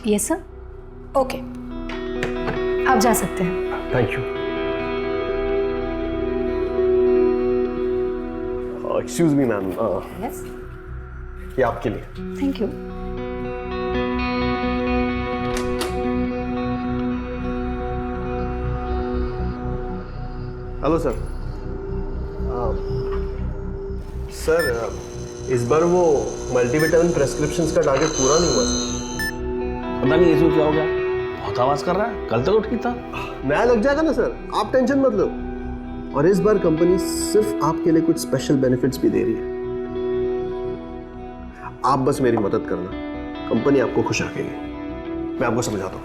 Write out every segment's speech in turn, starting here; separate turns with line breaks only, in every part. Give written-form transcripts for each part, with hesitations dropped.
Yes sir. Okay, आप जा सकते हैं।
Thank you. Excuse me ma'am,
yes,
ये आपके लिए।
Thank you.
Hello sir. Sir, इस बार वो मल्टीविटामिन प्रेस्क्रिप्शंस का टारगेट पूरा नहीं हुआ सर।
पता नहीं इसको क्या हो गया, बहुत आवाज कर रहा है, कल तक तो ठीक था।
नया लग जाएगा ना सर, आप टेंशन मत लो। और इस बार कंपनी सिर्फ आपके लिए कुछ स्पेशल बेनिफिट्स भी दे रही है। आप बस मेरी मदद करना, कंपनी आपको खुश रखेगी। मैं आपको समझाता हूँ।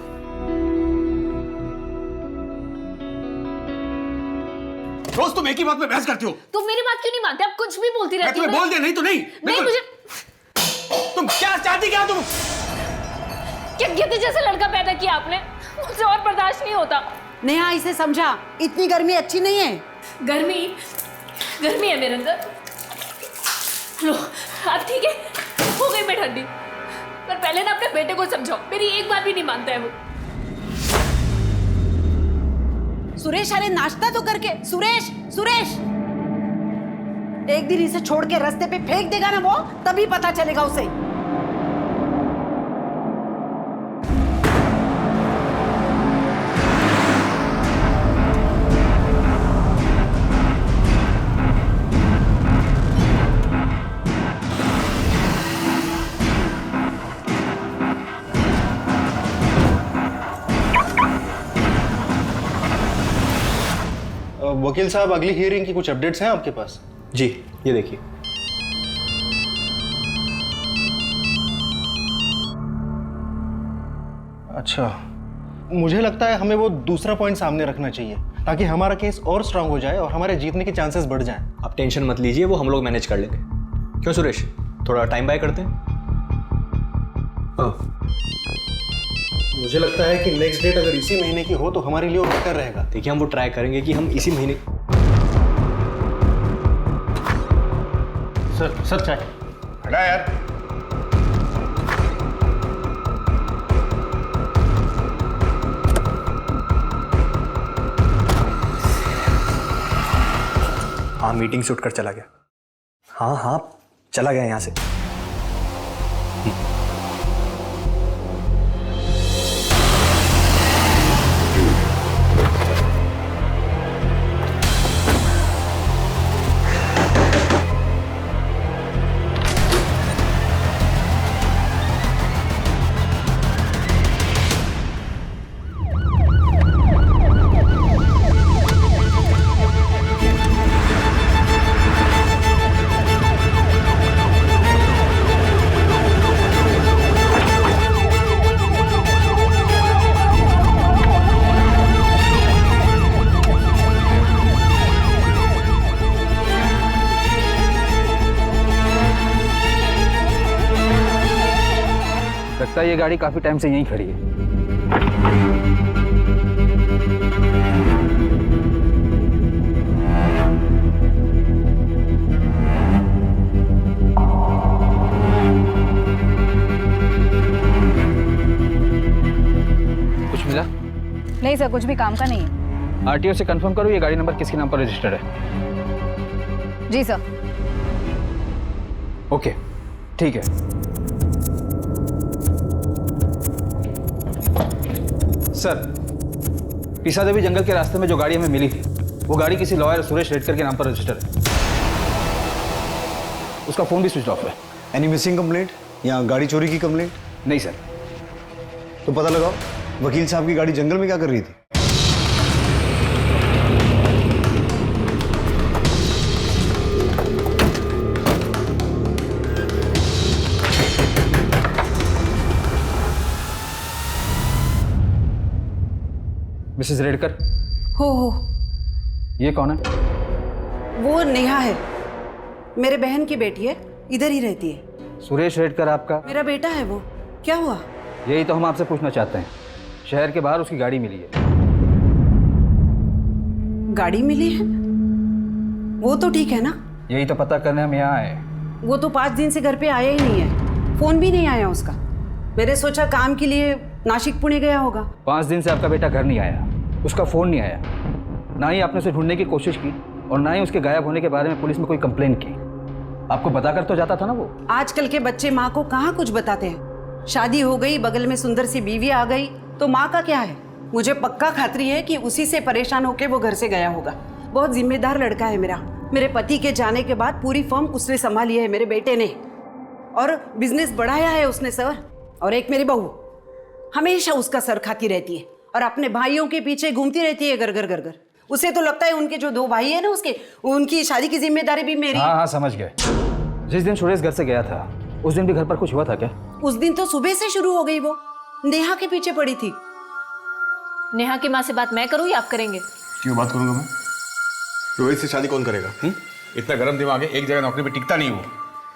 रोज तुम एक ही बात पे बहस करती हो।
तुम मेरी बात क्यों नहीं मानते? आप कुछ भी बोलती
मैं
रहती हो।
तुम्हें बोल दे, नहीं तो नहीं।
नहीं, मुझे
तुम क्या चाहती, क्या तुम?
क्या गिद्ध जैसा लड़का पैदा किया आपने? मुझसे और बर्दाश्त नहीं होता।
नेहा, इसे समझा, इतनी गर्मी अच्छी नहीं है।
गर्मी है मेरे अंदर। लो, अब ठीक है, हो गई मैं ठंडी। पर पहले ना अपने बेटे को समझाओ, मेरी एक बात भी नहीं मानता है वो।
सुरेश, अरे नाश्ता तो करके। सुरेश, सुरेश, एक दिन इसे छोड़ के रास्ते पे फेंक देगा ना वो, तभी पता चलेगा उसे।
वकील साहब, अगली हियरिंग की कुछ अपडेट्स हैं आपके पास?
जी, ये देखिए।
अच्छा, मुझे लगता है हमें वो दूसरा पॉइंट सामने रखना चाहिए ताकि हमारा केस और स्ट्रांग हो जाए और हमारे जीतने के चांसेस बढ़ जाएं।
आप टेंशन मत लीजिए, वो हम लोग मैनेज कर लेंगे। क्यों सुरेश, थोड़ा टाइम बाय करते हैं?
मुझे लगता है कि नेक्स्ट डेट अगर इसी महीने की हो तो हमारे लिए वो बेहतर रहेगा।
देखिए, हम वो ट्राई करेंगे कि हम इसी महीने।
सर चाय।
हटा यार।
हाँ, मीटिंग से उठकर चला गया। हाँ, चला गया यहाँ से।
लगता है ये गाड़ी काफी टाइम से यहीं खड़ी है। कुछ मिला?
नहीं सर, कुछ भी काम का नहीं है।
आरटीओ से कंफर्म करो ये गाड़ी नंबर किसके नाम पर रजिस्टर्ड है।
जी सर।
ओके, ठीक है। सर, पीसा देवी जंगल के रास्ते में जो गाड़ी हमें मिली थी, वो गाड़ी किसी लॉयर सुरेश रेडकर के नाम पर रजिस्टर्ड है। उसका फोन भी स्विच ऑफ है।
एनी मिसिंग कंप्लेंट या गाड़ी चोरी की कंप्लेंट?
नहीं सर।
तो पता लगाओ वकील साहब की गाड़ी जंगल में क्या कर रही थी।
मिसेस रेडकर।
हो
ये कौन है?
वो नेहा है, मेरे बहन की बेटी है, इधर ही रहती है।
सुरेश रेडकर आपका?
मेरा बेटा है वो। क्या हुआ?
यही तो हम आपसे पूछना चाहते हैं। शहर के बाहर उसकी गाड़ी मिली है।
गाड़ी मिली है? वो तो ठीक है ना?
यही तो पता करने हम यहाँ आए।
वो तो 5 दिन से घर पे आया ही नहीं है, फोन भी नहीं आया उसका। मैंने सोचा काम के लिए नासिक पुणे गया होगा।
5 दिन से आपका बेटा घर नहीं आया, उसका फ़ोन नहीं आया, ना ही आपने उसे ढूंढने की कोशिश की और ना ही उसके गायब होने के बारे में पुलिस में कोई कंप्लेन की। आपको बताकर तो जाता था ना वो।
आजकल के बच्चे माँ को कहाँ कुछ बताते हैं। शादी हो गई, बगल में सुंदर सी बीवी आ गई तो माँ का क्या है। मुझे पक्का खातरी है कि उसी से परेशान होकर वो घर से गया होगा। बहुत जिम्मेदार लड़का है मेरा। मेरे पति के जाने के बाद पूरी फर्म उसने संभाली है, मेरे बेटे ने, और बिजनेस बढ़ाया है उसने सर। और एक मेरी बहू हमेशा उसका सर खाती रहती है और अपने भाइयों के पीछे घूमती रहती है घर घर घर घर। उसे तो लगता है उनके जो 2 भाई है ना उसके, उनकी शादी की जिम्मेदारी भी मेरी।
हाँ हाँ समझ गए। जिस दिन सुरेश घर से गया था उस दिन भी घर पर कुछ हुआ था क्या?
उस दिन तो सुबह से शुरू हो गई, वो नेहा के पीछे पड़ी थी।
नेहा की माँ से बात मैं करूँ या आप करेंगे?
क्यों बात करूंगा मैं? रोहित से शादी कौन करेगा? इतना गर्म दिमाग है, एक जगह नौकरी पे टिकता नहीं वो।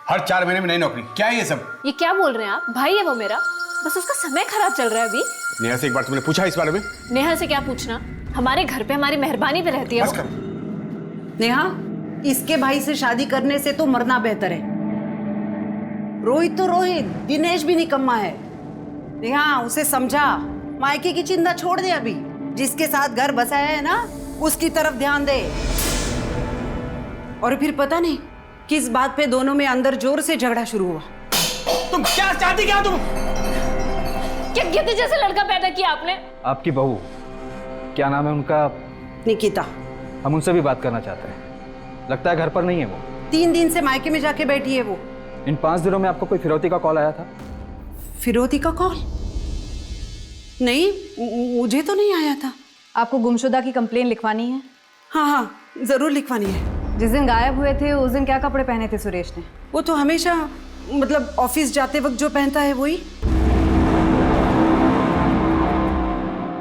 हर 4 महीने में नई नौकरी, क्या है ये सब?
ये क्या बोल रहे हैं आप? भाई है वो मेरा, बस उसका समय खराब चल रहा है अभी।
नेहा से एक बार तुमने पूछा इस बारे में?
नेहा से क्या पूछना, हमारे घर पे हमारी मेहरबानी पे रहती है
बस
वो।
कर।
नेहा, इसके भाई से शादी करने से तो मरना बेहतर है। रोहित तो रोहित, दिनेश भी निकम्मा है। नेहा उसे समझा, मायके की चिंता छोड़ दे। अभी जिसके साथ घर बसाया है ना उसकी तरफ ध्यान दे। और फिर पता नहीं किस बात पे दोनों में अंदर जोर से झगड़ा शुरू हुआ।
तुम क्या चाहती, क्या तुम?
क्या गिद्ध जैसे लड़का पैदा किया आपने?
आपकी बहू, क्या नाम है उनका?
निकिता।
हम उनसे भी बात करना चाहते हैं। लगता है घर पर नहीं है वो।
3 दिन से मायके में जाके बैठी है वो।
इन 5 दिनों में आपको कोई फिरौती का कॉल आया था?
फिरौती का कॉल? नहीं, मुझे तो नहीं आया था।
आपको गुमशुदा की कंप्लेन लिखवानी है?
हाँ हाँ जरूर लिखवानी है।
जिस दिन गायब हुए थे उस दिन क्या कपड़े पहने थे सुरेश ने?
वो तो हमेशा मतलब ऑफिस जाते वक्त जो पहनता है वही।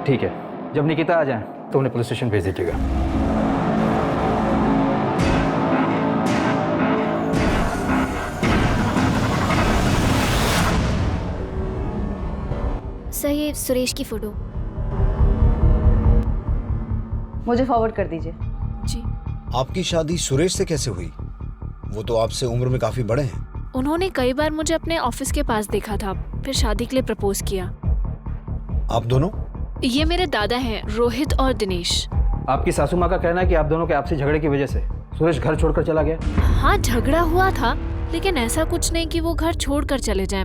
ठीक है, जब निकिता आ जाए तो उन्हें पुलिस स्टेशन भेज दीजिएगा।
सर ये सुरेश की फोटो।
मुझे फॉरवर्ड कर दीजिए।
जी।
आपकी शादी सुरेश से कैसे हुई? वो तो आपसे उम्र में काफी बड़े हैं।
उन्होंने कई बार मुझे अपने ऑफिस के पास देखा था, फिर शादी के लिए प्रपोज किया।
आप दोनों?
ये मेरे दादा हैं, रोहित और दिनेश।
आपकी सासू माँ का कहना है कि आप दोनों के आपसी झगड़े की वजह से सुरेश घर छोड़कर चला गया।
हाँ झगड़ा हुआ था, लेकिन ऐसा कुछ नहीं कि वो घर छोड़कर चले जाएं।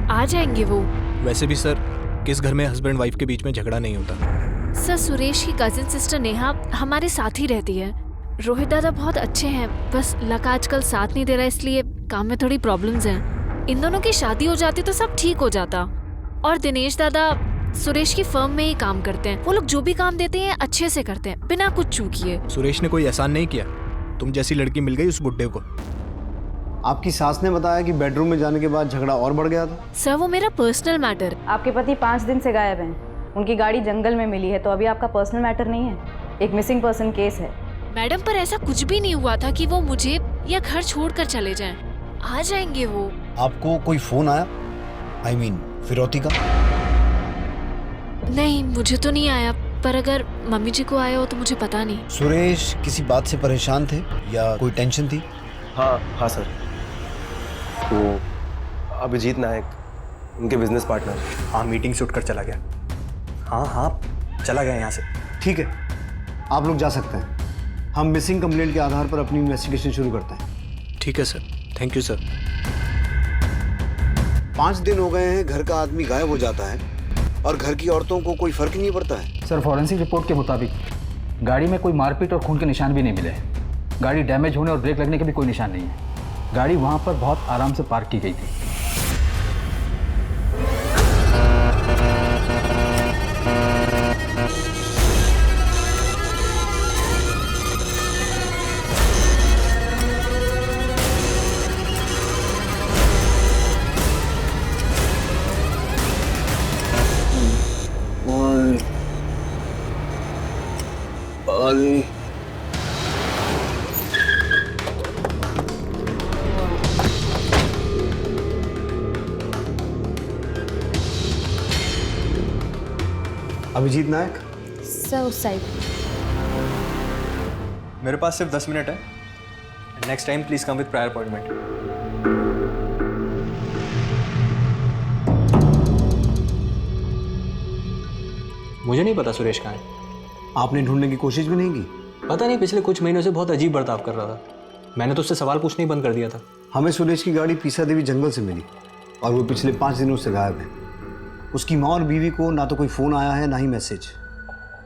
आ जाएंगे वो।
वैसे भी सर, किस घर में हस्बैंड वाइफ के बीच में झगड़ा नहीं होता।
सर सुरेश की कजिन सिस्टर नेहा हमारे साथ ही रहती है। रोहित दादा बहुत अच्छे हैं, बस लक आजकल साथ नहीं दे रहा, इसलिए काम में थोड़ी प्रॉब्लम्स हैं। इन दोनों की शादी हो जाती तो सब ठीक हो जाता। और दिनेश दादा सुरेश की फर्म में ही काम करते हैं। वो लोग जो भी काम देते हैं अच्छे से करते हैं, बिना कुछ चूकिए।
सुरेश ने कोई एहसान नहीं किया? तुम जैसी लड़की मिल गई उस बुड्ढे को।
आपकी सास ने बताया कि बेडरूम में जाने के बाद झगड़ा और बढ़ गया था।
सर वो मेरा पर्सनल मैटर।
आपके पति 5 दिन से गायब हैं। उनकी गाड़ी जंगल में मिली है, तो अभी आपका पर्सनल मैटर नहीं है, एक मिसिंग पर्सन केस है।
मैडम पर ऐसा कुछ भी नहीं हुआ था कि वो मुझे या घर छोड़कर चले जाएं। आ जाएंगे वो।
आपको कोई फोन आया? I mean, फिरौती का?
नहीं मुझे तो नहीं आया, पर अगर मम्मी जी को आया हो तो मुझे पता नहीं।
सुरेश किसी बात से परेशान थे या कोई टेंशन थी?
हाँ सर, वो अभिजीत नायक, उनके बिजनेस पार्टनर।
हाँ, मीटिंग से उठकर चला गया। हाँ, चला गया यहाँ से।
ठीक है, आप लोग जा सकते हैं। हम मिसिंग कंप्लेंट के आधार पर अपनी इन्वेस्टिगेशन शुरू करते हैं।
ठीक है सर, थैंक यू सर।
5 दिन हो गए हैं घर का आदमी गायब हो जाता है और घर की औरतों को कोई फर्क नहीं पड़ता है।
सर फॉरेंसिक रिपोर्ट के मुताबिक गाड़ी में कोई मारपीट और खून के निशान भी नहीं मिले। गाड़ी डैमेज होने और ब्रेक लगने के भी कोई निशान नहीं है। गाड़ी वहाँ पर बहुत आराम से पार्क की गई थी।
अभिजीत नायक।
सर उस साइड।
मेरे पास सिर्फ 10 मिनट है। Next time please come with prior appointment. मुझे नहीं पता सुरेश कहाँ है।
आपने ढूंढने की कोशिश भी नहीं की?
पता नहीं, पिछले कुछ महीनों से बहुत अजीब बर्ताव कर रहा था। मैंने तो उससे सवाल पूछना ही बंद कर दिया था।
हमें सुरेश की गाड़ी पीसा देवी जंगल से मिली और वो पिछले 5 दिनों से गायब है। उसकी माँ और बीवी को ना तो कोई फ़ोन आया है ना ही मैसेज,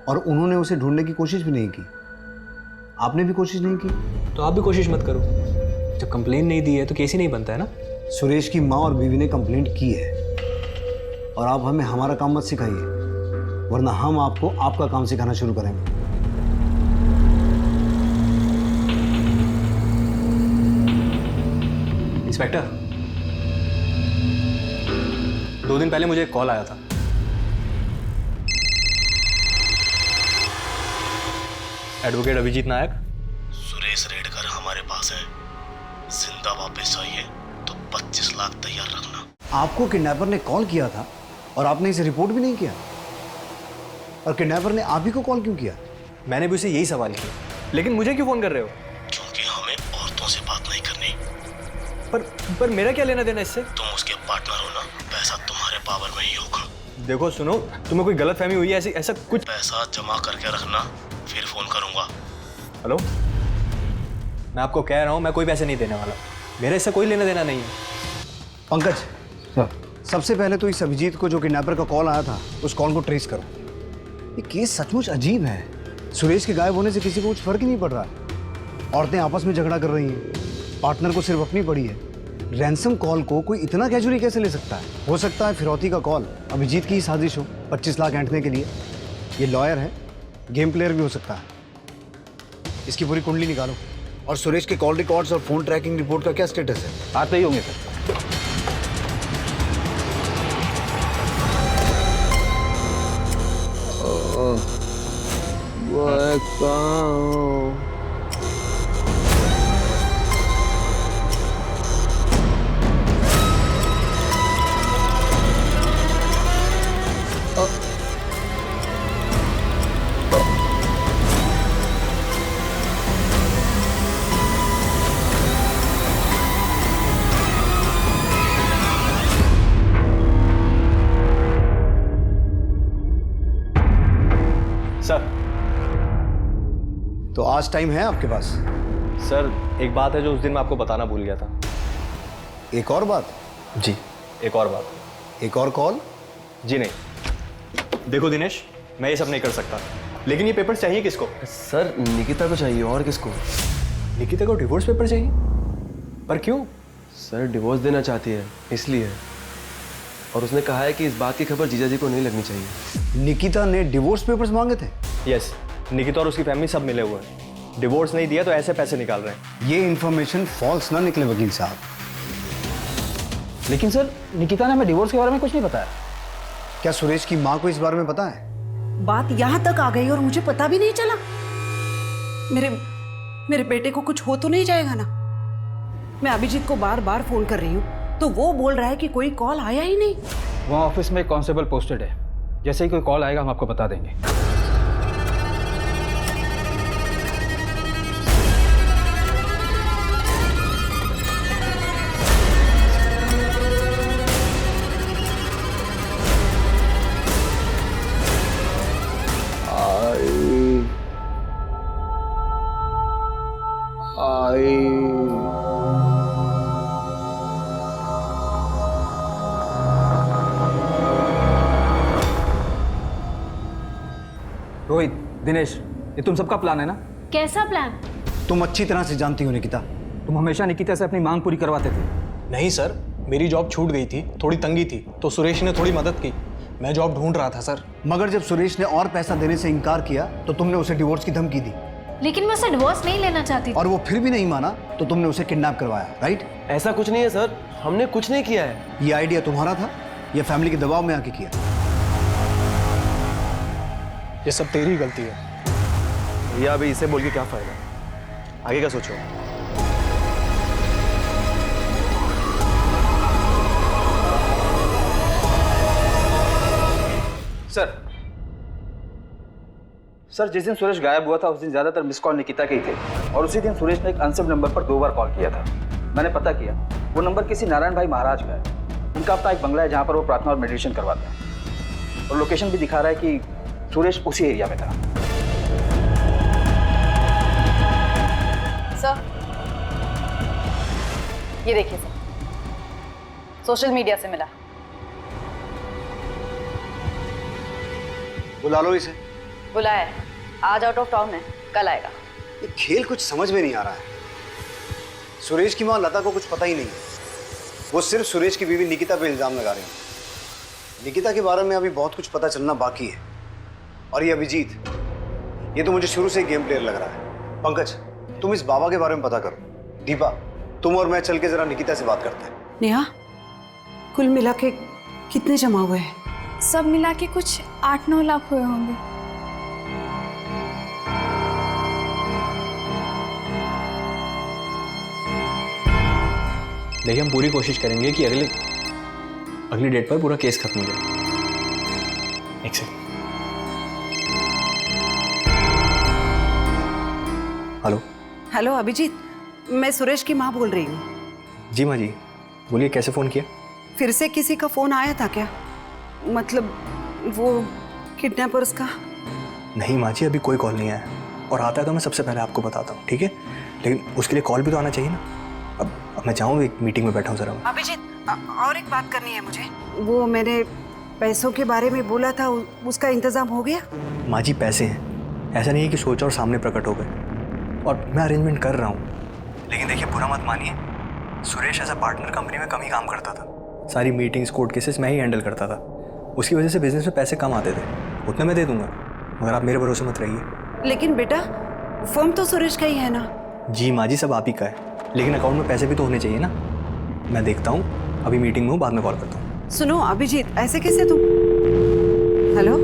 और उन्होंने उसे ढूंढने की कोशिश भी नहीं की। आपने भी कोशिश नहीं की?
तो आप भी कोशिश मत करो। जब कंप्लेन नहीं दी है तो केस ही नहीं बनता है ना।
सुरेश की माँ और बीवी ने कंप्लेंट की है, और आप हमें हमारा काम मत सिखाइए, वरना हम आपको आपका काम सिखाना शुरू करेंगे।
इंस्पेक्टर, 2 दिन पहले मुझे एक कॉल आया था। एडवोकेट अभिजीत नायक।
सुरेश रेडकर हमारे पास है, जिंदा वापस चाहिए तो 25 लाख तैयार रखना।
आपको किडनैपर ने कॉल किया था और आपने इसे रिपोर्ट भी नहीं किया, और किडनैपर ने आप ही को कॉल क्यों किया?
मैंने भी उसे यही सवाल किया, लेकिन मुझे क्यों फोन कर रहे हो?
क्योंकि हमें औरतों से बात नहीं करनी।
पर मेरा क्या लेना देना इससे?
तुम उसके पार्टनर हो ना, पैसा तुम्हारे पावर में ही होगा।
देखो सुनो, तुम्हें कोई गलतफहमी हुई है ऐसा कुछ?
पैसा जमा करके रखना, फिर फोन करूंगा।
हेलो, मैं आपको कह रहा हूँ मैं कोई पैसे नहीं देने वाला। मेरे इससे कोई लेना देना नहीं है।
पंकज सर, सबसे पहले तो इस अभिजीत को जो किडनैपर का कॉल आया था उस कॉल को ट्रेस करो। ये केस सचमुच अजीब है। सुरेश के गायब होने से किसी को कुछ फर्क ही नहीं पड़ रहा है। औरतें आपस में झगड़ा कर रही हैं, पार्टनर को सिर्फ अपनी पड़ी है। रैंसम कॉल को कोई इतना कैजुअली कैसे ले सकता है? हो सकता है फिरौती का कॉल अभिजीत की ही साजिश हो, 25 लाख ऐंठने के लिए। ये लॉयर है, गेम प्लेयर भी हो सकता है। इसकी पूरी कुंडली निकालो। और सुरेश के कॉल रिकॉर्ड्स और फोन ट्रैकिंग रिपोर्ट का क्या स्टेटस है?
आते ही होंगे सर।
सर,
तो आज टाइम है आपके पास?
सर एक बात है जो उस दिन मैं आपको बताना भूल गया था।
एक और बात?
जी, एक और बात।
एक और कॉल?
जी नहीं। देखो दिनेश, मैं ये सब नहीं कर सकता, लेकिन ये पेपर चाहिए किसको?
सर निकिता को चाहिए, और किसको?
निकिता को डिवोर्स पेपर चाहिए? पर क्यों?
सर डिवोर्स देना चाहती है इसलिए, और उसने कहा है कि इस बात की खबर जीजा जी को नहीं लगनी चाहिए।
निकिता ने डिवोर्स पेपर्स मांगे थे?
यस, निकिता और उसकी फैमिली सब मिले हुए हैं। डिवोर्स नहीं दिया तो ऐसे पैसे निकाल रहे हैं।
ये इन्फॉर्मेशन फॉल्स ना निकले वकील साहब।
लेकिन सर, निकिता ने हमें डिवोर्स के बारे में कुछ नहीं बताया।
क्या सुरेश की माँ को इस बारे में पता है?
बात यहाँ तक आ गई और मुझे पता भी नहीं चला। मेरे बेटे को कुछ हो तो नहीं जाएगा ना? मैं अभिजीत को बार बार फोन कर रही हूँ तो वो बोल रहा है कि कोई कॉल आया ही नहीं।
वहाँ ऑफिस में एक कांस्टेबल पोस्टेड है, जैसे ही कोई कॉल आएगा हम आपको बता देंगे। रोहित, दिनेश, ये तुम सबका प्लान है ना?
कैसा प्लान?
तुम अच्छी तरह से जानती हो निकिता।
तुम हमेशा निकिता से अपनी मांग पूरी करवाते थे।
नहीं सर, मेरी जॉब छूट गई थी, थोड़ी तंगी थी, तो सुरेश ने थोड़ी मदद की। मैं जॉब ढूंढ रहा था सर।
मगर जब सुरेश ने और पैसा देने से इनकार किया तो तुमने उसे डिवोर्स की धमकी दी,
लेकिन मैं उसे डिवोर्स नहीं लेना चाहती थी।
और वो फिर भी नहीं माना तो तुमने उसे किडनैप करवाया, राइट?
ऐसा कुछ नहीं है सर, हमने कुछ नहीं किया है।
ये आइडिया तुम्हारा था या फैमिली के दबाव में आके किया?
ये सब तेरी गलती है।
भैया अभी इसे बोल के क्या फायदा, आगे का सोचो।
सर, जिस दिन सुरेश गायब हुआ था उस दिन ज्यादातर मिस कॉल निकिता के ही थे, और उसी दिन सुरेश ने एक अनसेव नंबर पर 2 बार कॉल किया था। मैंने पता किया, वो नंबर किसी नारायण भाई महाराज का है। उनका अपना एक बंगला है जहाँ पर वो प्रार्थना और मेडिटेशन करवाते हैं, और लोकेशन भी दिखा रहा है कि सुरेश उसी एरिया में था।
सर, ये देखिए सर, सोशल मीडिया से मिला।
बुला लो इसे।
बुलाया है, आज आउट ऑफ टाउन है, कल आएगा।
ये खेल कुछ समझ में नहीं आ रहा है। सुरेश की मां लता को कुछ पता ही नहीं है। वो सिर्फ सुरेश की बीवी निकिता पे इल्जाम लगा रहे हैं। निकिता के बारे में अभी बहुत कुछ पता चलना बाकी है। और ये अभिजीत, ये तो मुझे शुरू से ही गेम प्लेयर लग रहा है। पंकज, तुम इस बाबा के बारे में पता करो। दीपा, तुम और मैं चल के जरा निकिता से बात करते हैं।
नेहा, कुल मिला के कितने जमा हुए हैं?
सब मिला के कुछ 8-9 लाख हुए होंगे।
देखिए, हम पूरी कोशिश करेंगे कि अगली डेट पर पूरा केस खत्म हो जाए। एक सेकंड। हेलो।
हेलो अभिजीत, मैं सुरेश की माँ बोल रही हूँ।
जी माँ जी, बोलिए, कैसे फ़ोन किया?
फिर से किसी का फोन आया था क्या? मतलब वो किडनैपर्स का?
नहीं माँ जी, अभी कोई कॉल नहीं आया, और आता है तो मैं सबसे पहले आपको बताता हूँ, ठीक है? लेकिन उसके लिए कॉल भी तो आना चाहिए ना। अब मैं चाहूँ, एक मीटिंग में बैठा हूँ ज़रा।
अभिजीत, और एक बात करनी है मुझे। वो मैंने पैसों के बारे में बोला था, उसका इंतजाम हो गया?
माँ जी, पैसे हैं, ऐसा नहीं है कि सोचा और सामने प्रकट हो गए, और मैं अरेंजमेंट कर रहा हूँ। लेकिन देखिए, बुरा मत मानिए, Suresh as a partner company में कम ही काम करता था। सारी मीटिंग्स, कोर्ट केसेस मैं ही हैंडल करता था। उसकी वजह से बिजनेस में पैसे कम आते थे। उतना मैं दे दूंगा, मगर आप मेरे भरोसे मत रहिए।
लेकिन बेटा, फर्म तो सुरेश का ही है ना?
जी माँ जी, सब आप ही का है, लेकिन अकाउंट में पैसे भी तो होने चाहिए ना। मैं देखता हूँ, अभी मीटिंग में हूँ, बाद में कॉल करता हूँ।
सुनो अभिजीत, ऐसे कैसे तुम? हेलो,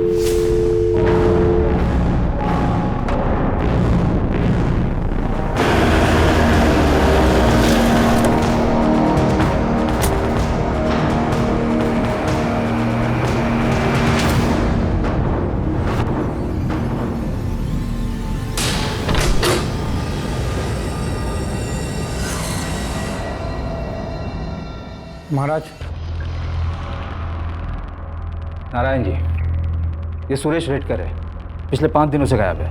महाराज। नारायण जी, ये सुरेश रेडकर है, पिछले 5 दिनों से गायब है।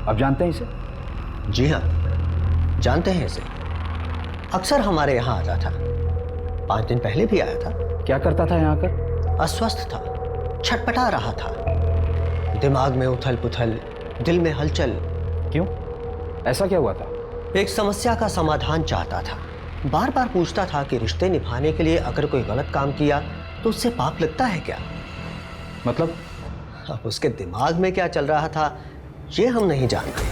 आप जानते हैं इसे?
जी हाँ, जानते हैं इसे। अक्सर हमारे यहाँ आता था, 5 दिन पहले भी आया था।
क्या करता था यहाँ आकर?
अस्वस्थ था, छटपटा रहा था, दिमाग में उथल पुथल, दिल में हलचल।
क्यों, ऐसा क्या हुआ था?
एक समस्या का समाधान चाहता था। बार बार पूछता था कि रिश्ते निभाने के लिए अगर कोई गलत काम किया तो उससे पाप लगता है क्या?
मतलब?
अब उसके दिमाग में क्या चल रहा था ये हम नहीं जानते।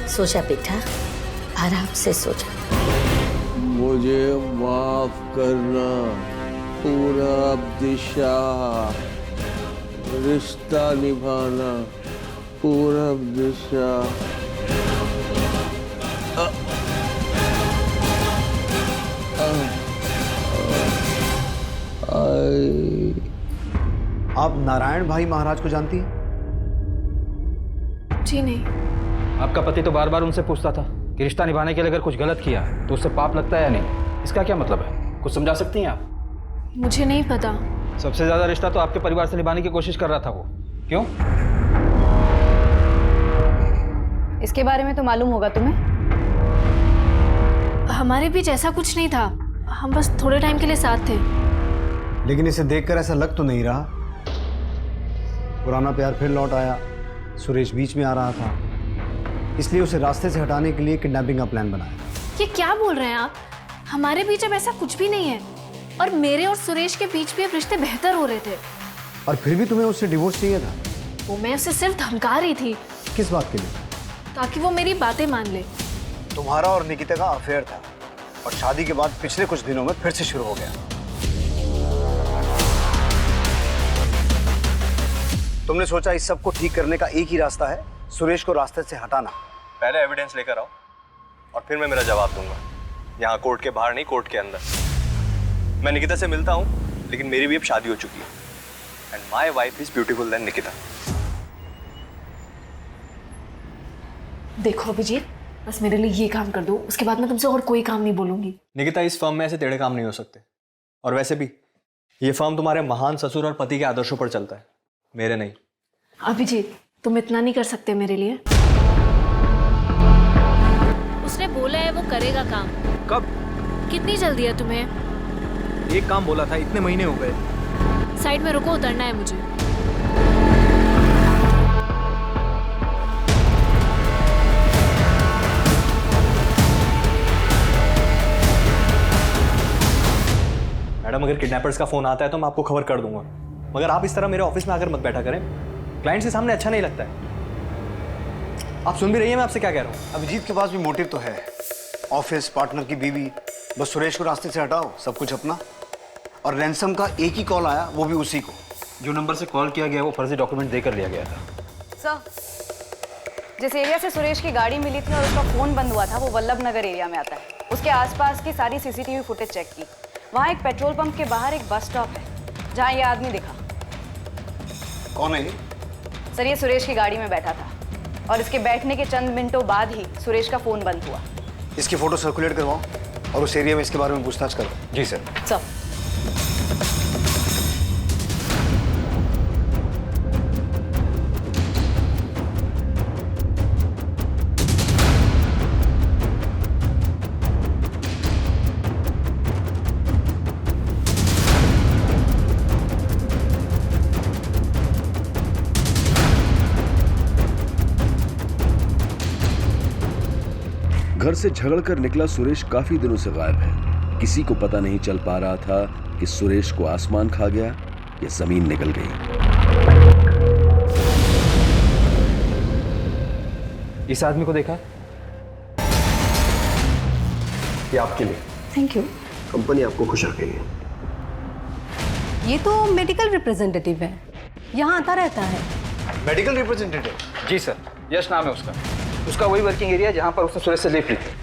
सोचा बेटा, आराम से सोचा।
मुझे माफ करना पूरब दिशा, रिश्ता निभाना पूरब दिशा।
आप नारायण भाई महाराज को जानती हैं?
जी नहीं।
आपका पति तो बार बार उनसे पूछता था कि रिश्ता निभाने के लिए अगर कुछ गलत किया तो उससे पाप लगता है या नहीं। इसका क्या मतलब है, कुछ समझा सकती हैं आप?
मुझे नहीं पता।
सबसे ज्यादा रिश्ता तो आपके परिवार से निभाने की कोशिश कर रहा था वो। क्यों?
इसके बारे में तो मालूम होगा तुम्हें।
हमारे बीच ऐसा कुछ नहीं था, हम बस थोड़े टाइम के लिए साथ थे।
लेकिन इसे देखकर ऐसा लग तो नहीं रहा। पुराना प्यार फिर लौट आया, सुरेश बीच में आ रहा था, इसलिए उसे रास्ते से हटाने के लिए किडनैपिंग का प्लान बनाया।
ये क्या बोल रहे हैं आप? हमारे बीच अब ऐसा कुछ भी नहीं है, और मेरे और सुरेश के बीच भी अब रिश्ते बेहतर हो रहे थे।
और फिर भी तुम्हें उससे डिवोर्स चाहिए था?
वो मैं उसे सिर्फ धमका रही थी।
किस बात के लिए?
ताकि वो मेरी बातें मान ले।
तुम्हारा और निकिता का अफेयर था, और शादी के बाद पिछले कुछ दिनों में फिर से शुरू हो गया। तुमने सोचा इस सब को ठीक करने का एक ही रास्ता है, सुरेश को रास्ते से हटाना।
पहले एविडेंस लेकर आओ, और फिर मैं मेरा जवाब दूंगा। यहाँ कोर्ट के बाहर नहीं, कोर्ट के अंदर। मैं निकिता से मिलता हूँ, लेकिन मेरी भी अब शादी हो चुकी है, and my wife is beautiful then Nikita.
देखो अभिजीत, बस मेरे लिए ये काम कर दो, उसके बाद मैं तुमसे और कोई काम नहीं बोलूंगी।
निकिता, इस फर्म में ऐसे टेढ़े काम नहीं हो सकते। और वैसे भी ये फर्म तुम्हारे महान ससुर और पति के आदर्शों पर चलता है, मेरे नहीं।
अभिजीत, तुम इतना नहीं कर सकते मेरे लिए? उसने बोला है वो करेगा काम।
कब?
कितनी जल्दी है तुम्हें?
एक काम बोला था, इतने महीने हो गए।
साइड में रुको, उतरना है मुझे।
मैडम, अगर किडनैपर्स का फोन आता है तो मैं आपको खबर कर दूंगा, मगर आप इस तरह मेरे ऑफिस में आकर मत बैठा करें। क्लाइंट के सामने अच्छा नहीं लगता है। आप सुन भी रही हैं मैं आपसे क्या कह रहा हूँ?
अभिजीत के पास भी मोटिव तो है, ऑफिस, पार्टनर की बीवी, बस सुरेश को रास्ते से हटाओ, सब कुछ अपना। और रैंसम का एक ही कॉल आया, वो भी उसी को।
जो नंबर से कॉल किया गया वो फर्जी डॉक्यूमेंट देकर लिया गया था।
सर, जिस एरिया से सुरेश की गाड़ी मिली थी और उसका फोन बंद हुआ था वो वल्लभ नगर एरिया में आता है। उसके आसपास की सारी सीसीटीवी फुटेज चेक की। वहाँ एक पेट्रोल पंप के बाहर एक बस स्टॉप है जहाँ ये आदमी दिखा।
कौन है ये?
सर, ये सुरेश की गाड़ी में बैठा था और इसके बैठने के चंद मिनटों बाद ही सुरेश का फोन बंद हुआ।
इसकी फोटो सर्कुलेट करवाओ और उस एरिया में इसके बारे में पूछताछ करो।
जी सर।
सर,
घर से झगड़ कर निकला सुरेश काफी दिनों से गायब है। किसी को पता नहीं चल पा रहा था कि सुरेश को आसमान खा गया या जमीन निकल गई।
इस आदमी को देखा?
ये आपके लिए।
Thank you.
कंपनी आपको खुश रखेगी।
ये तो मेडिकल रिप्रेजेंटेटिव है, यहाँ आता रहता है।
Medical representative?
जी सर, यश नाम है उसका। उसका वही वर्किंग एरिया जहां पर उसने सुरेश से लिफ्ट ली थी।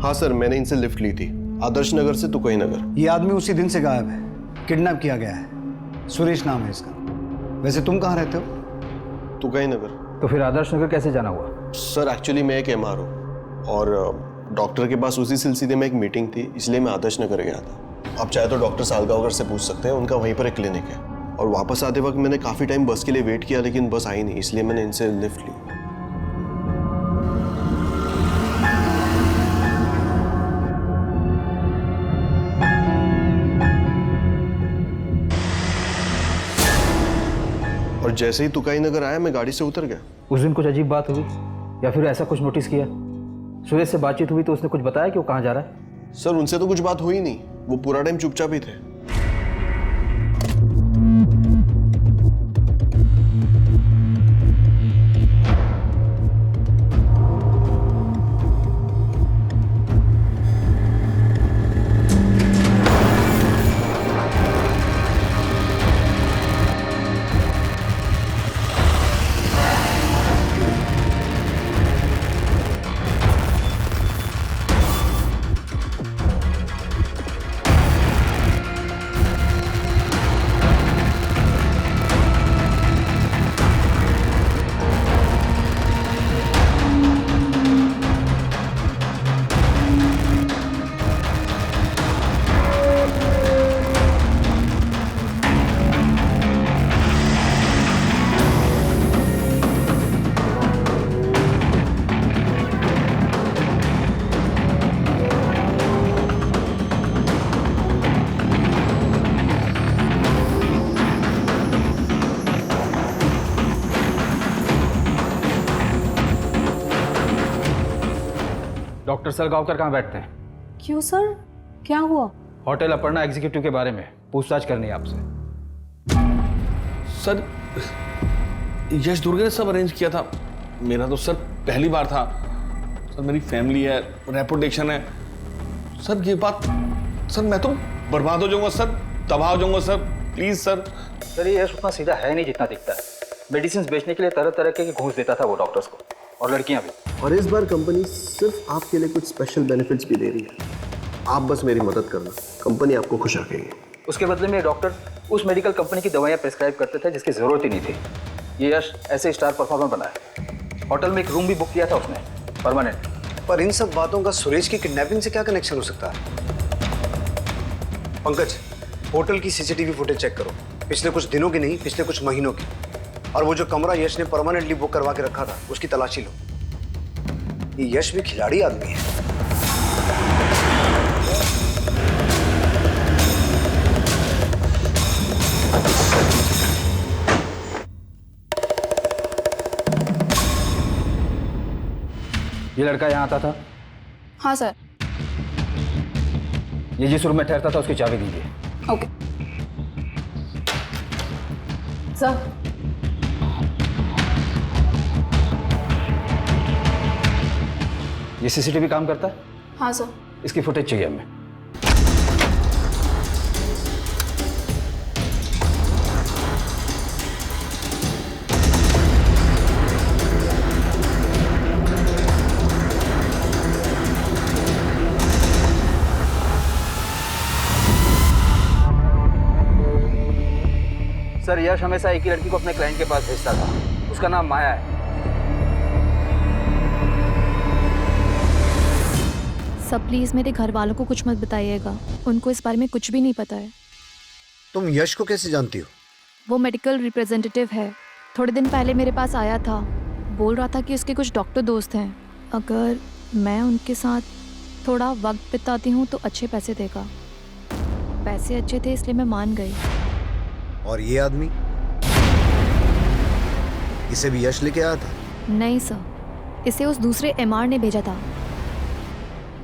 हाँ सर, मैंने इनसे लिफ्ट ली थी, आदर्श नगर से तुकई नगर।
ये आदमी उसी दिन से गायब है, किडनैप किया गया है। सुरेश नाम है इसका। वैसे तुम कहाँ रहते हो?
तुकई नगर।
तो फिर आदर्श नगर कैसे जाना हुआ?
सर, एक्चुअली मैं एक MR हूँ और डॉक्टर के पास उसी सिलसिले में एक मीटिंग थी, इसलिए मैं आदर्श नगर गया था। आप चाहे तो डॉक्टर सालगांवकर से पूछ सकते हैं, उनका वहीं पर एक क्लिनिक है। और वापस आते वक्त मैंने काफ़ी टाइम बस के लिए वेट किया, लेकिन बस आई नहीं, इसलिए मैंने इनसे लिफ्ट ली। और जैसे ही तुकाई नगर आया मैं गाड़ी से उतर गया।
उस दिन कुछ अजीब बात हुई या फिर ऐसा कुछ नोटिस किया? सुरेश से बातचीत हुई तो उसने कुछ बताया कि वो कहाँ जा रहा है?
सर, उनसे तो कुछ बात हुई नहीं, वो पूरा टाइम चुपचाप ही थे।
डॉक्टर सालगांवकर कहाँ बैठते हैं?
क्यों सर, क्या हुआ?
होटल अपर्णा एग्जीक्यूटिव के बारे में पूछताछ करनी है आपसे।
सर, यश दुर्गे ने सब अरेंज किया था। मेरा तो सर पहली बार था। सर, मेरी फैमिली है, रेपुटेशन है। सर, ये बात सर मैं तो बर्बाद हो जाऊंगा सर, तबाह हो जाऊंगा सर, प्लीज सर।
सर ये यश उतना सीधा है नहीं जितना दिखता है। मेडिसिन बेचने के लिए तरह तरह के घूस देता था वो डॉक्टर्स को, और लड़कियां भी।
और इस बार कंपनी सिर्फ आपके लिए कुछ स्पेशल बेनिफिट्स भी दे रही है। आप बस मेरी मदद करना, कंपनी आपको खुश रखेगी।
उसके बदले में डॉक्टर उस मेडिकल कंपनी की दवाइयाँ प्रिस्क्राइब करते थे जिसकी ज़रूरत ही नहीं थी। ये यश ऐसे स्टार परफॉर्मर बना है। होटल में एक रूम भी बुक किया था उसने, परमानेंट।
पर इन सब बातों का सुरेश की किडनैपिंग से क्या कनेक्शन हो सकता है? पंकज, होटल की सीसीटीवी फुटेज चेक करो, पिछले कुछ दिनों की नहीं, पिछले कुछ महीनों की। और वो जो कमरा यश ने परमानेंटली बुक करवा के रखा था, उसकी तलाशी लो। ये यश भी खिलाड़ी आदमी है।
ये लड़का यहाँ आता था?
हाँ सर।
ये जिस रूम में ठहरता था उसकी चाबी दीजिए।
Okay sir.
ये सीसीटीवी काम करता है?
हाँ सर।
इसकी फुटेज चाहिए हमें। सर यश हमेशा एक ही लड़की को अपने क्लाइंट के पास भेजता था, उसका नाम माया है।
सब प्लीज मेरे घर वालों को कुछ मत बताइएगा, उनको इस बारे में कुछ भी नहीं पता है।
तुम यश को कैसे जानती हो?
वो मेडिकल रिप्रेजेंटेटिव है, थोड़े दिन पहले मेरे पास आया था, बोल रहा था कि उसके कुछ डॉक्टर दोस्त हैं, अगर मैं उनके साथ थोड़ा वक्त बिताती हूँ तो अच्छे पैसे देगा। पैसे अच्छे थे इसलिए मैं मान गई।
और ये आदमी, इसे भी यश लेके आया था?
नहीं सर, इसे उस दूसरे एमआर ने भेजा था,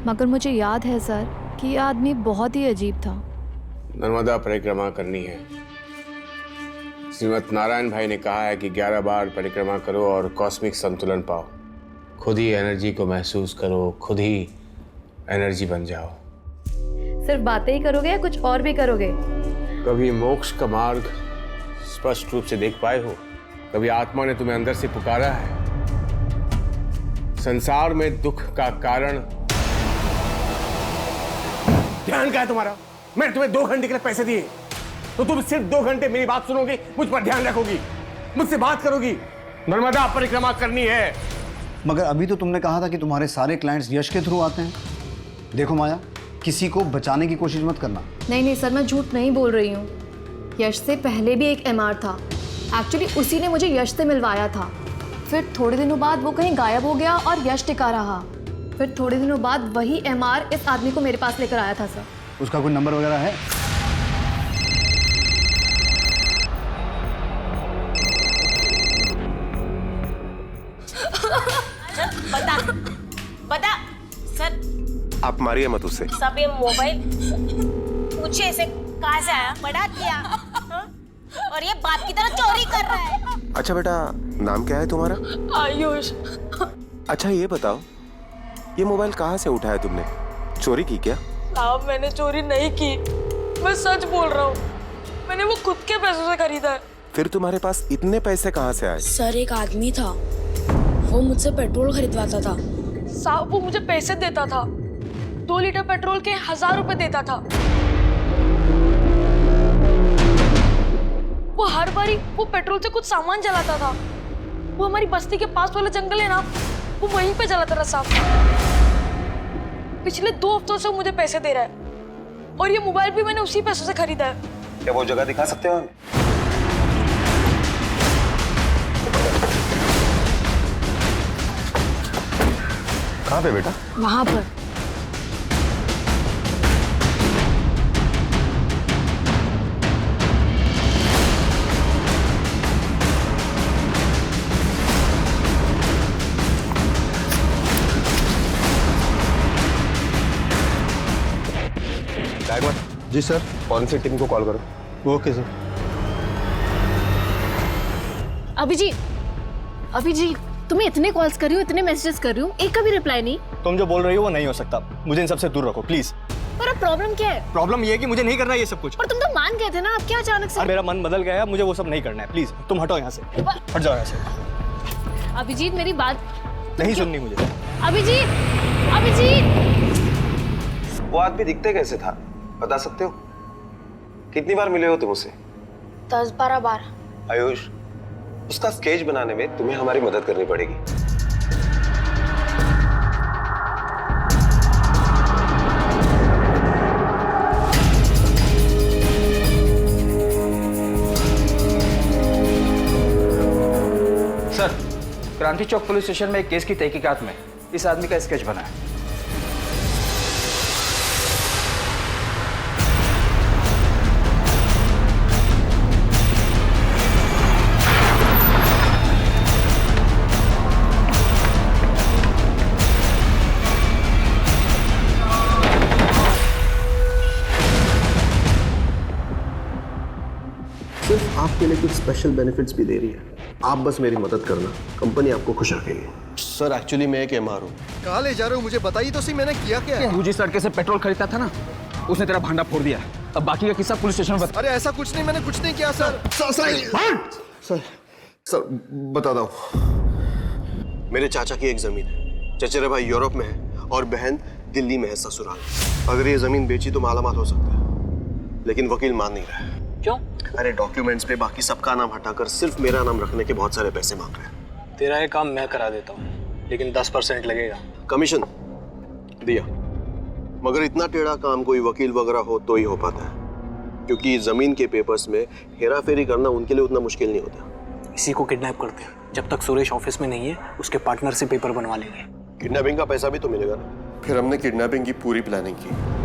मगर मुझे याद है सर कि ये आदमी बहुत ही अजीब था।
नर्मदा परिक्रमा करनी है। श्रीमद नारायण भाई ने कहा है कि 11 बार परिक्रमा करो और कॉस्मिक संतुलन पाओ। खुद ही एनर्जी को महसूस करो, खुद ही एनर्जी बन जाओ।
सिर्फ बातें ही करोगे या कुछ और भी करोगे?
कभी मोक्ष का मार्ग स्पष्ट रूप से देख पाए हो? कभी आत्मा ने तुम्हें अंदर से पुकारा है? संसार में दुख का कारण ध्यान क्या है तुम्हारा? मैंने तुम्हें 2 घंटे के लिए पैसे दिए, तो तुम सिर्फ 2 घंटे मेरी बात सुनोगी, मुझ पर ध्यान रखोगी, मुझसे बात करोगी। नर्मदा परिक्रमा करनी है।
मगर अभी तो तुमने कहा था कि तुम्हारे सारे क्लाइंट्स यश के थ्रू आते हैं। देखो माया, किसी को बचाने की कोशिश मत करना।
नहीं सर, मैं झूठ नहीं बोल रही हूँ। यश से पहले भी एक एमआर था, एक्चुअली उसी ने मुझे यश से मिलवाया था। फिर थोड़े दिनों बाद वो कहीं गायब हो गया और यश टिका रहा। फिर थोड़े दिनों बाद वही एमआर इस आदमी को मेरे पास लेकर आया था सर।
उसका कोई नंबर वगैरह है?
बता सर।
आप मारिए मत उससे।
सब ये मोबाइल पूछे इसे कहाँ से आया, पढ़ा क्या? हाँ? और ये बाप की तरह चोरी कर रहा है।
अच्छा बेटा, नाम क्या है तुम्हारा?
आयुष।
अच्छा ये बताओ, ये मोबाइल कहाँ से उठाया तुमने? चोरी की क्या?
साहब मैंने चोरी नहीं की, मैं सच बोल रहा हूँ। मैंने वो खुद के पैसों से खरीदा है।
फिर तुम्हारे पास इतने पैसे कहाँ से आए?
सर एक आदमी था, वो मुझसे पेट्रोल खरीदवाता था। साहब वो मुझे पैसे देता था, 2 लीटर पेट्रोल के 1000 रुपए देता था। वो हर बारी वो पेट्रोल से कुछ सामान जलाता था। वो हमारी बस्ती के पास वाला जंगल है ना, वो वहीं पे जलाता था साहब। पिछले 2 हफ्तों से मुझे पैसे दे रहा है, और ये मोबाइल भी मैंने उसी पैसों से खरीदा है।
क्या वो जगह दिखा सकते हो?
कहाँ पे बेटा?
वहां पर।
जी सर। कौन सी टीम को कॉल करो?
Okay sir.
अभिजीत, तुम्हें इतने कॉल्स कर रही हूँ, इतने मैसेजेस कर रही हूँ, एक का भी रिप्लाई नहीं।
तुम जो बोल रही हो वो नहीं हो सकता। मुझे इन सबसे दूर रखो प्लीज।
पर अब प्रॉब्लम क्या है?
प्रॉब्लम ये है कि मुझे नहीं करना ये सब कुछ।
पर तुम तो मान गए थे ना, अब क्या अचानक से?
मेरा मन बदल गया है, मुझे वो सब नहीं करना है। प्लीज तुम हटो यहाँ से, हट जाओ यहाँ से।
अभिजीत मेरी बात
नहीं सुननी मुझे।
अभिजीत, अभिजीत।
वो आदमी दिखते कैसे था, बता सकते हो? कितनी बार मिले हो तुम उससे?
10-12 बार।
आयुष, उसका स्केच बनाने में तुम्हें हमारी मदद करनी पड़ेगी।
सर, क्रांति चौक पुलिस स्टेशन में एक केस की तहकीकात में इस आदमी का स्केच बना है।
सिर्फ आपके लिए कुछ स्पेशल बेनिफिट्स भी दे रही है। आप बस मेरी मदद करना, कंपनी आपको खुश रखेगी। सर एक्चुअली मैं एक एमआर हूँ।
कहाँ ले जा रहे हो मुझे बताइए तो सही, मैंने किया क्या है?
तू जिस लड़के से पेट्रोल खरीदता था ना, उसने तेरा भांडा फोड़ दिया। अब बाकी का किस्सा पुलिस स्टेशन में बता।
अरे ऐसा कुछ नहीं, मैंने कुछ नहीं किया सर।
सर बताता हूँ। मेरे चाचा की एक जमीन है, चचेरे भाई यूरोप में है और बहन दिल्ली में है ससुराल। अगर ये जमीन बेची तो मालामाल हो सकता है, लेकिन वकील मान नहीं रहा है।
क्यों?
अरे डॉक्यूमेंट्स पे बाकी सबका नाम हटाकर सिर्फ मेरा नाम रखने के बहुत सारे पैसे मांग रहे हैं।
तेरा ये काम मैं करा देता हूँ, लेकिन 10% लगेगा।
कमीशन दिया, मगर इतना टेढ़ा काम कोई वकील वगैरह हो तो ही हो पाता है, क्योंकि जमीन के पेपर्स में हेरा फेरी करना उनके लिए उतना मुश्किल नहीं होता।
इसी को किडनैप करते हैं। जब तक सुरेश ऑफिस में नहीं है, उसके पार्टनर से पेपर बनवा लेंगे।
किडनैपिंग का पैसा भी तो मिलेगा ना। फिर हमने किडनैपिंग की पूरी प्लानिंग की।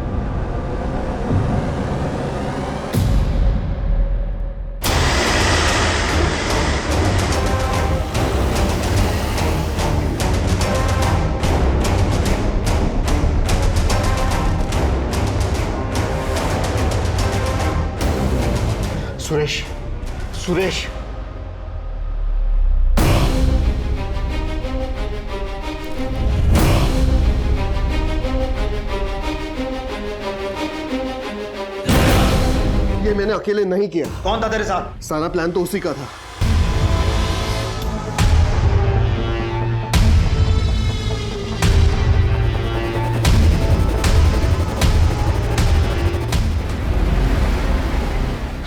सुरेश, सुरेश,
ये मैंने अकेले नहीं किया।
कौन था तेरे साथ?
सारा प्लान तो उसी का था।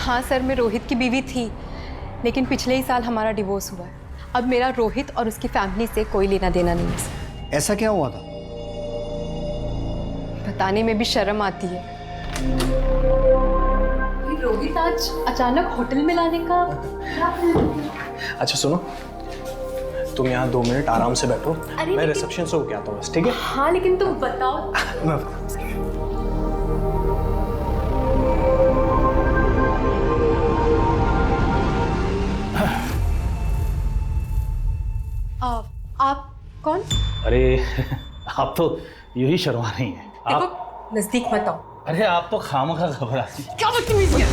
हाँ सर, मैं रोहित की बीवी थी, लेकिन पिछले ही साल हमारा डिवोर्स हुआ है। अब मेरा रोहित और उसकी फैमिली से कोई लेना देना नहीं है सर।
ऐसा क्या हुआ था?
बताने में भी शर्म आती है। रोहित आज अचानक होटल में लाने का।
अच्छा सुनो, तुम यहाँ 2 मिनट आराम से बैठो, मैं रिसेप्शन से होके आता हूँ, ठीक है?
हाँ लेकिन तुम बताओ। आप कौन?
अरे आप तो यूं ही शर्मा रही हैं।
आप नजदीक मत आओ।
अरे आप तो खामखा घबराती।
क्या बदतमीजी है?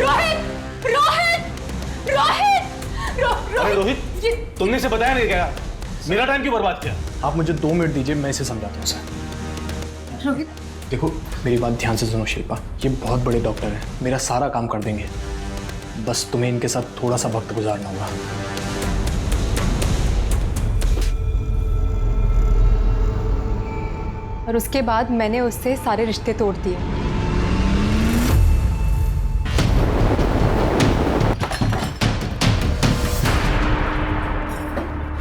रोहित, रोहित, रोहित,
अरे रोहित, तुमने इसे बताया नहीं क्या? मेरा टाइम क्यों बर्बाद किया?
आप मुझे 2 मिनट दीजिए, मैं इसे समझाता हूँ सर।
रोहित,
देखो मेरी बात ध्यान से सुनो शिल्पा, ये बहुत बड़े डॉक्टर हैं, मेरा सारा काम कर देंगे। बस तुम्हें इनके साथ थोड़ा सा वक्त गुजारना होगा।
और उसके बाद मैंने उससे सारे रिश्ते तोड़ दिए।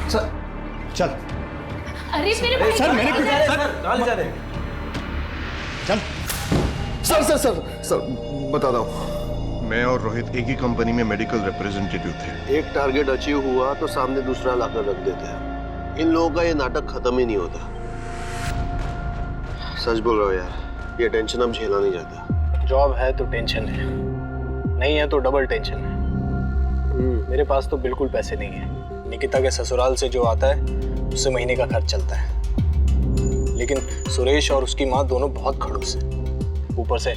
सर चल।
अरे मेरे भाई,
सर मैंने कुछ
कहाँ ले जा रहे?
चल।
सर बताता हूँ। मैं और रोहित एक ही कंपनी में मेडिकल रिप्रेजेंटेटिव थे। एक टारगेट अचीव हुआ तो सामने दूसरा लाकर रख देते हैं। इन लोगों का ये नाटक खत्म ही नहीं होता। सच बोल रहा हूँ यार, ये टेंशन अब झेला नहीं जाता।
जॉब है तो टेंशन है, नहीं है तो डबल टेंशन है। मेरे पास तो बिल्कुल पैसे नहीं है। निकिता के ससुराल से जो आता है उससे महीने का खर्च चलता है, लेकिन सुरेश और उसकी माँ दोनों बहुत खड़ूस हैं। ऊपर से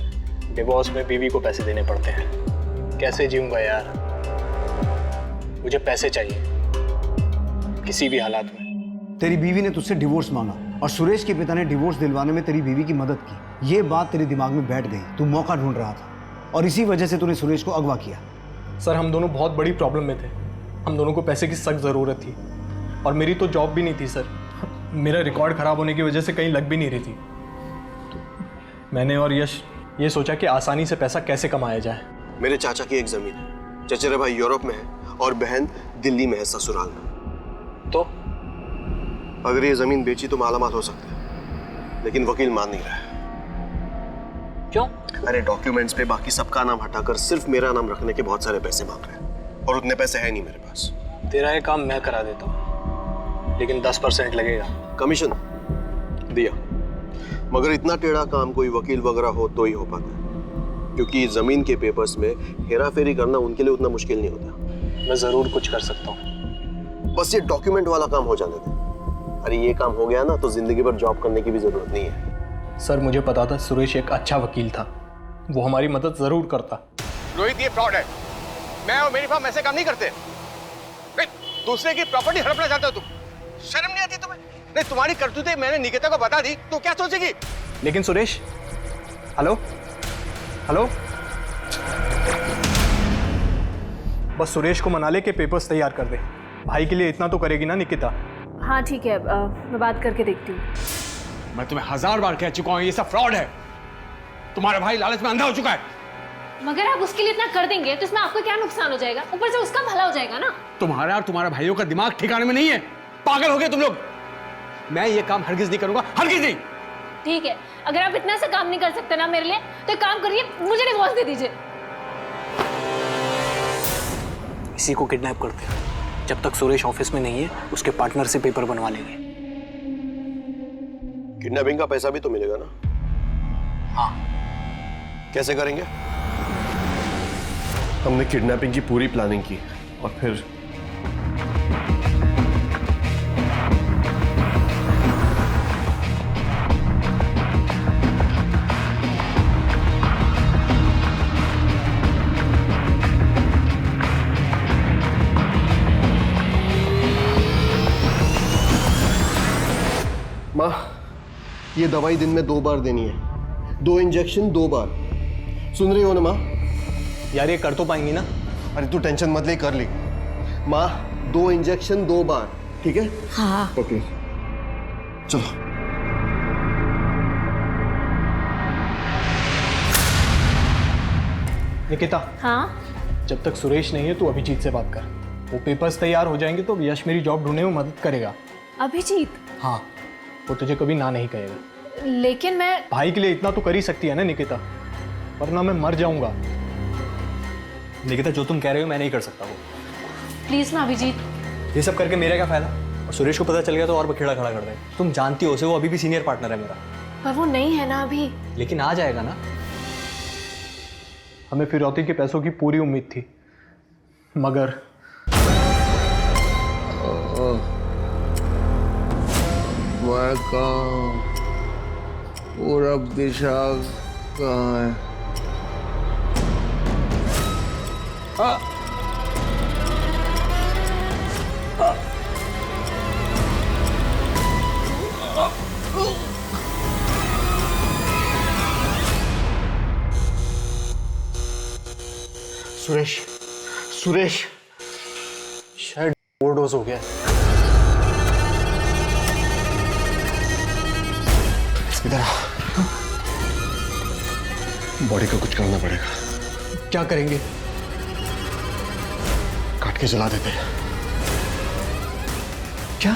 डिवोर्स में बीवी को पैसे देने पड़ते हैं। कैसे जीऊंगा यार? मुझे पैसे चाहिए किसी भी हालात में।
तेरी बीवी ने तुझसे डिवोर्स मांगा, और सुरेश के पिता ने डिवोर्स दिलवाने में तेरी बीवी की मदद की। ये बात तेरे दिमाग में बैठ गई, तू मौका ढूंढ रहा था और इसी वजह से तूने सुरेश को अगवा किया।
सर हम दोनों बहुत बड़ी प्रॉब्लम में थे, हम दोनों को पैसे की सख्त ज़रूरत थी और मेरी तो जॉब भी नहीं थी सर। मेरा रिकॉर्ड ख़राब होने की वजह से कहीं लग भी नहीं रही थी। तो मैंने और यश ये सोचा कि आसानी से पैसा कैसे कमाया जाए।
मेरे चाचा की एक जमीन है, चचेरे भाई यूरोप में है और बहन दिल्ली में है ससुराल में।
तो
अगर ये जमीन बेची तो मालामाल हो सकते हैं, लेकिन वकील मान नहीं रहा है।
क्यों?
अरे डॉक्यूमेंट्स पे बाकी सबका नाम हटाकर सिर्फ मेरा नाम रखने के बहुत सारे पैसे मांग रहे हैं और उतने पैसे है नहीं मेरे पास।
तेरा ये काम मैं करा देता हूँ, लेकिन 10% लगेगा।
कमीशन दिया, मगर इतना टेढ़ा काम कोई वकील वगैरह हो तो ही हो पाता है, क्योंकि जमीन के पेपर्स में हेरा फेरी करना उनके लिए उतना मुश्किल नहीं होता।
मैं जरूर कुछ कर सकता हूँ,
बस ये डॉक्यूमेंट वाला काम हो जाने दे। अरे ये काम हो गया ना तो जिंदगी भर जॉब करने की भी जरूरत नहीं है।
सर मुझे पता था सुरेश एक अच्छा वकील था, वो हमारी मदद जरूर करता।
रोहित ये फ्रॉड है, मैं और मेरी फर्म ऐसे काम नहीं करते। नहीं, दूसरे की प्रॉपर्टी हड़पना चाहते हो तुम, शर्म नहीं आती तुम्हें? नहीं, तुम्हारी करतूतें मैंने निकिता को बता दी तो क्या सोचेगी?
लेकिन सुरेश, हेलो हेलो, बस सुरेश को मना ले के पेपर्स तैयार कर दे। भाई के लिए इतना तो करेगी ना निकिता?
हाँ ठीक है, मैं बात करके देखती हूँ।
मैं तुम्हें 1000 बार कह चुका हूँ ये सब फ्रॉड है। तुम्हारा भाई लालच में अंधा हो चुका है।
मगर आप उसके लिए इतना कर देंगे तो इसमें आपको क्या नुकसान हो जाएगा? ऊपर से उसका भला हो जाएगा ना।
तुम्हारा और तुम्हारा भाइयों का दिमाग ठिकाने में नहीं है, पागल हो गए तुम लोग। मैं ये काम हरगिज नहीं करूंगा, हरगिज नहीं।
ठीक है, अगर आप इतना सा काम नहीं कर सकते ना मेरे लिए तो एक काम करिए, मुझे डिवोर्स दे दीजिए।
इसी को किडनैप करते हैं, जब तक सुरेश ऑफिस में नहीं है उसके पार्टनर से पेपर बनवा लेंगे।
किडनैपिंग का पैसा भी तो मिलेगा ना?
हाँ।
कैसे करेंगे? हमने किडनैपिंग की पूरी प्लानिंग की और फिर माँ, ये दवाई दिन में 2 बार देनी है, 2 इंजेक्शन 2 बार। सुन रही हो ना माँ?
यार ये कर तो पाएंगी ना?
अरे तू टेंशन मत ले, कर ली माँ। 2 इंजेक्शन 2 बार, ठीक है?
हाँ।
ओके चलो।
निकिता,
हाँ?
जब तक सुरेश नहीं है तू अभिजीत से बात कर। वो पेपर्स तैयार हो जाएंगे तो यश मेरी जॉब ढूंढने में मदद करेगा।
अभिजीत?
हाँ, वो तुझे कभी ना नहीं कहेगा।
लेकिन मैं
भाई के लिए इतना तो कर ही सकती है ना निकिता, वरना मैं मर जाऊंगा।
निकिता जो तुम कह रहे हो मैं नहीं कर सकता वो।
प्लीज ना अभिजीत।
ये सब करके मेरा क्या फायदा? और सुरेश को पता चल गया तो और बखेड़ा खड़ा कर देगा। तुम जानती हो उसे, वो अभी भी सीनियर पार्टनर है मेरा।
पर वो नहीं है ना अभी।
लेकिन आ जाएगा ना।
हमें फिरौती के पैसों की पूरी उम्मीद थी, मगर
मैं कहाँ? पूरब दिशा कहाँ है?
सुरेश, सुरेश
शायद ओवरडोज हो गया है।
इधर बॉडी को कुछ करना पड़ेगा।
क्या करेंगे?
काट के जला देते हैं।
क्या?